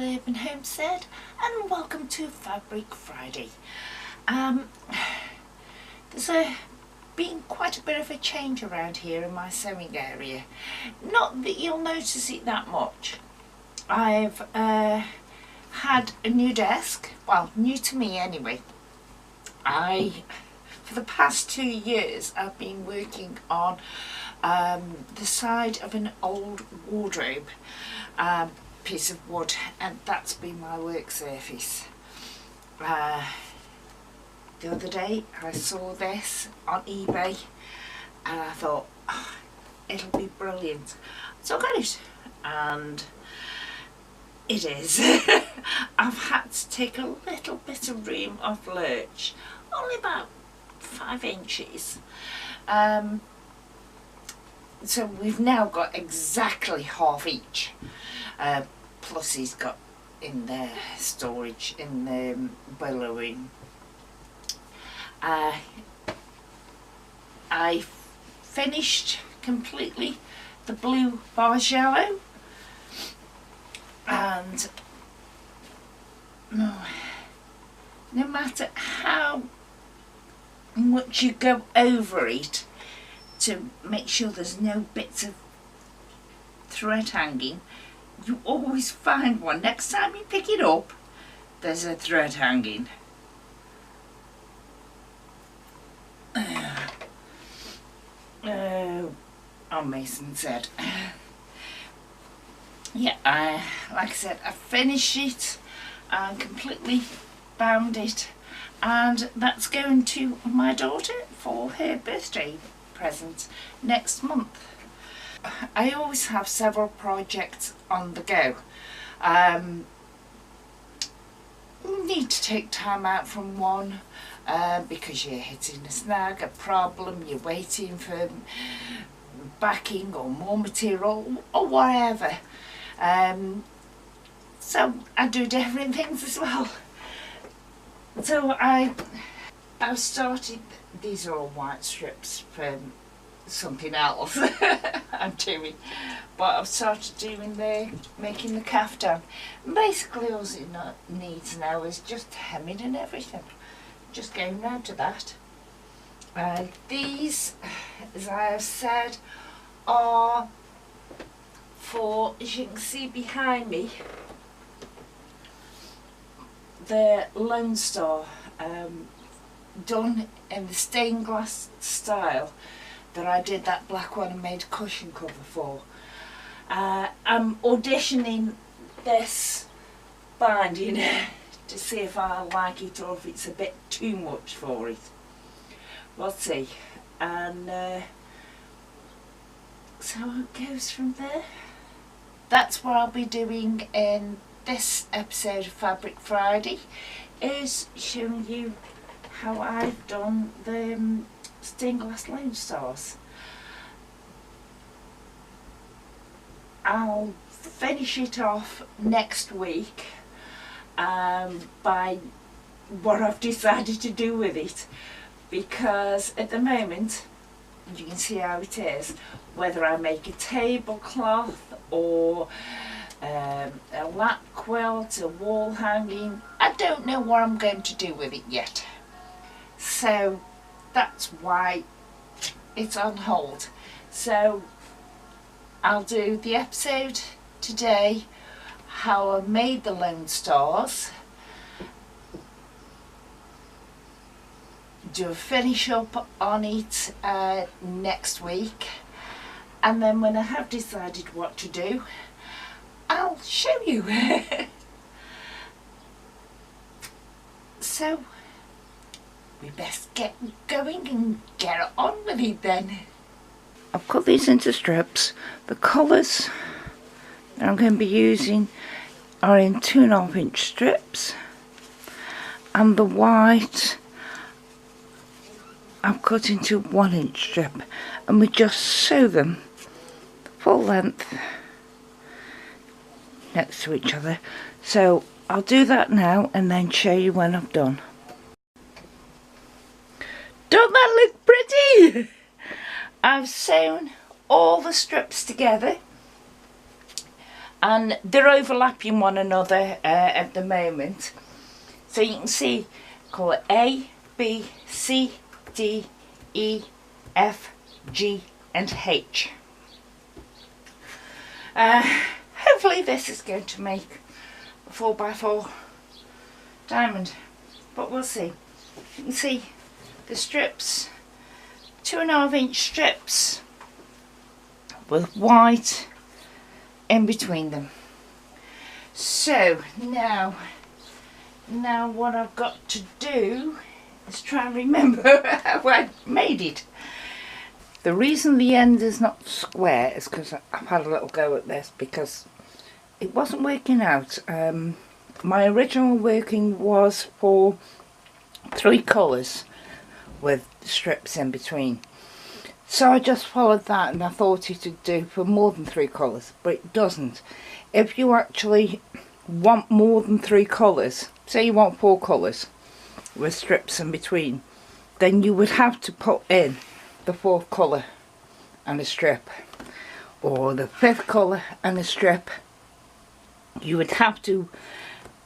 Urban Homestead, and welcome to Fabric Friday. There's been quite a bit of a change around here in my sewing area. Not that you'll notice it that much. I've had a new desk, well, new to me anyway. For the past 2 years I've been working on the side of an old wardrobe piece of wood, and that's been my work surface. The other day I saw this on eBay and I thought, oh, it'll be brilliant, so I got it, and it is. I've had to take a little bit of room off lurch, only about 5 inches. So we've now got exactly half each. Plus he's got in there storage in the boiler room. I finished completely the blue bars yellow, and no matter how much you go over it to make sure there's no bits of thread hanging, you always find one. Next time you pick it up, there's a thread hanging. Oh, Mason said. Yeah, like I said, I finished it and completely bound it, and that's going to my daughter for her birthday present next month. I always have several projects on the go. You need to take time out from one because you're hitting a snag, a problem, you're waiting for backing or more material or whatever. So I do different things as well. So I've started, these are all white strips from something else I'm doing, but I've started doing making the caftan. And basically all it needs now is just hemming and everything, just going round to that. These, as I have said, are for, as you can see behind me, the Lone Star, done in the stained glass style that I did that black one and made a cushion cover for. I'm auditioning this binding to see if I like it or if it's a bit too much for it. We'll see. And so it goes from there. That's what I'll be doing in this episode of Fabric Friday, is showing you how I've done the stained glass Lone Stars. I'll finish it off next week by what I've decided to do with it, because at the moment you can see how it is, whether I make a tablecloth or a lap quilt, a wall hanging, I don't know what I'm going to do with it yet. So that's why it's on hold. So I'll do the episode today, how I made the Lone Stars, do a finish up on it next week, and then when I have decided what to do, I'll show you. So we best get going and get on with it then. I've cut these into strips. The colours that I'm going to be using are in 2.5 inch strips, and the white I've cut into 1 inch strip, and we just sew them full length next to each other. So I'll do that now and then show you when I've done. Don't that look pretty? I've sewn all the strips together and they're overlapping one another at the moment. So you can see colour A, B, C, D, E, F, G and H. Hopefully this is going to make a 4x4 diamond, but we'll see. You can see the strips, 2.5 inch strips with white in between them. So now what I've got to do is try and remember how I made it. The reason the end is not square is because I've had a little go at this because it wasn't working out. My original working was for 3 colours with strips in between. So I just followed that, and I thought it would do for more than 3 colours, but it doesn't. If you actually want more than 3 colours, say you want 4 colours with strips in between, then you would have to put in the 4th colour and a strip, or the 5th colour and a strip. You would have to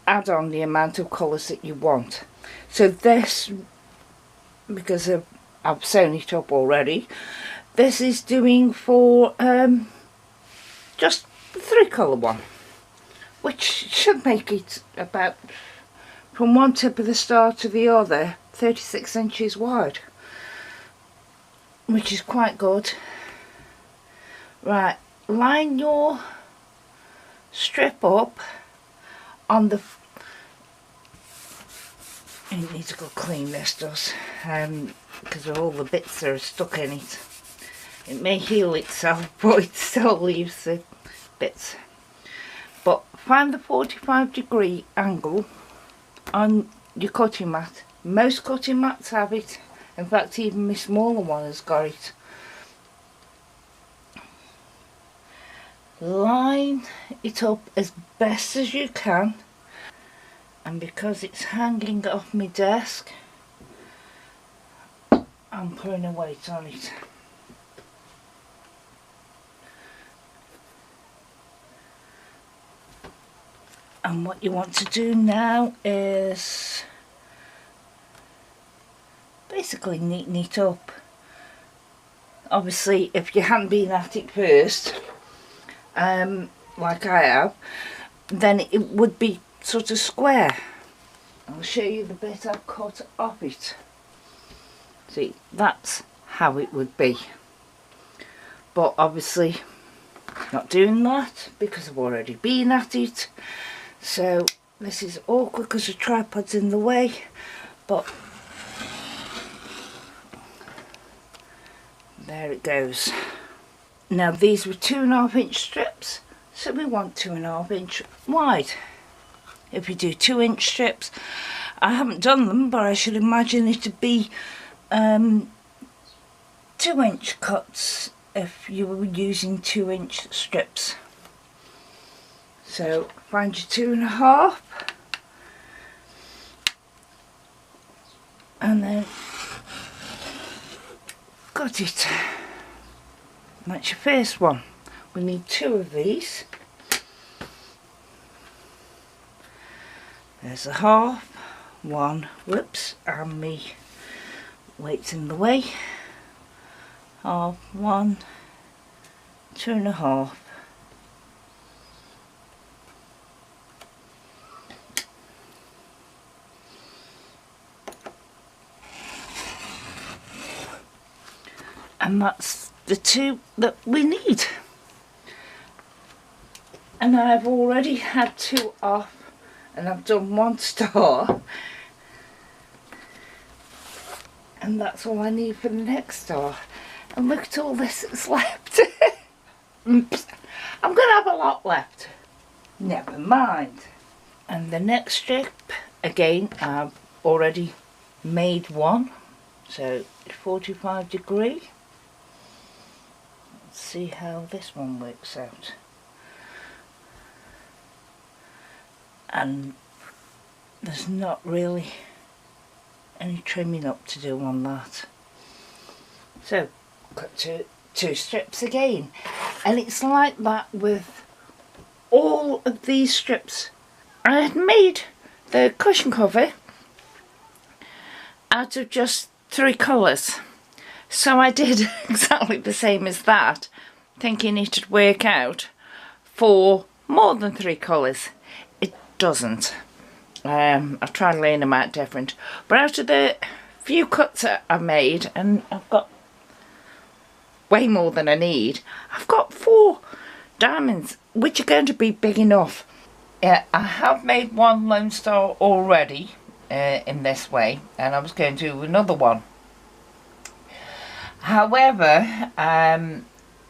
add on the amount of colours that you want. So this, because I've sewn it up already, this is doing for just the 3 colour one, which should make it about from one tip of the star to the other 36 inches wide, which is quite good. Right, line your strip up on the, you need to go clean this, does, because of all the bits that are stuck in it. It may heal itself, but it still leaves the bits. But find the 45-degree angle on your cutting mat. Most cutting mats have it. In fact, even my smaller one has got it. Line it up as best as you can, and because it's hanging off my desk, I'm putting a weight on it. And what you want to do now is basically neaten it up. Obviously, if you hadn't been at it first, like I have, then it would be sort of square. I'll show you the bit I've cut off it. See, that's how it would be. But obviously, not doing that because I've already been at it. So this is awkward because the tripod's in the way, but there it goes. Now these were 2.5 inch strips, so we want 2.5 inch wide. If you do 2 inch strips, I haven't done them, but I should imagine it to be 2 inch cuts if you were using 2 inch strips. So find your 2.5 and then cut it. That's your first one. We need 2 of these. There's a half, 1, whoops, and me weight's in the way. Half, 1, 2.5. And that's the 2 that we need. And I've already had 2 off, and I've done 1 star, and that's all I need for the next star. And look at all this that's left. I'm going to have a lot left. Never mind. And the next strip, again, I've already made 1, so 45-degree. Let's see how this one works out. And there's not really any trimming up to do on that. So cut 2 strips again, and it's like that with all of these strips. I had made the cushion cover out of just 3 colours, so I did exactly the same as that, thinking it'd work out for more than 3 colours. It doesn't. I've tried laying them out different, but out of the few cuts that I've made, and I've got way more than I need, I've got 4 diamonds, which are going to be big enough. Yeah, I have made one Lone Star already in this way, and I was going to do another one. However,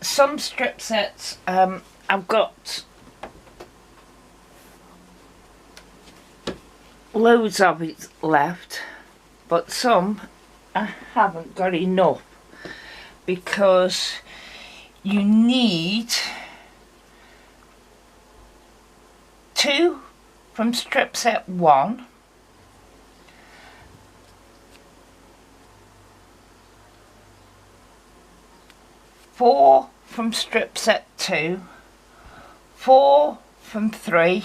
some strip sets, I've got loads of it left, but some I haven't got enough, because you need 2 from strip set 1, 4 from strip set 2, 4 from 3,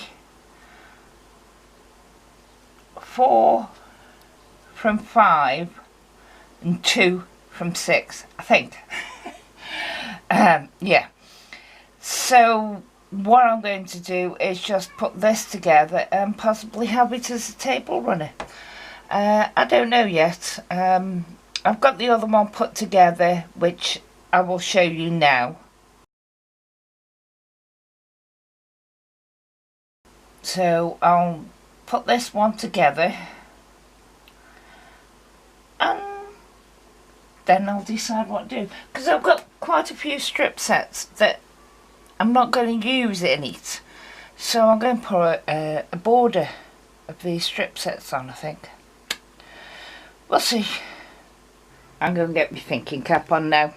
4 from 5, and 2 from 6, I think. Yeah, so what I'm going to do is just put this together and possibly have it as a table runner. I don't know yet. I've got the other one put together, which I will show you now. So I'll put this one together and then I'll decide what to do, because I've got quite a few strip sets that I'm not going to use in it, so I'm going to put a border of these strip sets on, I think. We'll see. I'm going to get my thinking cap on now.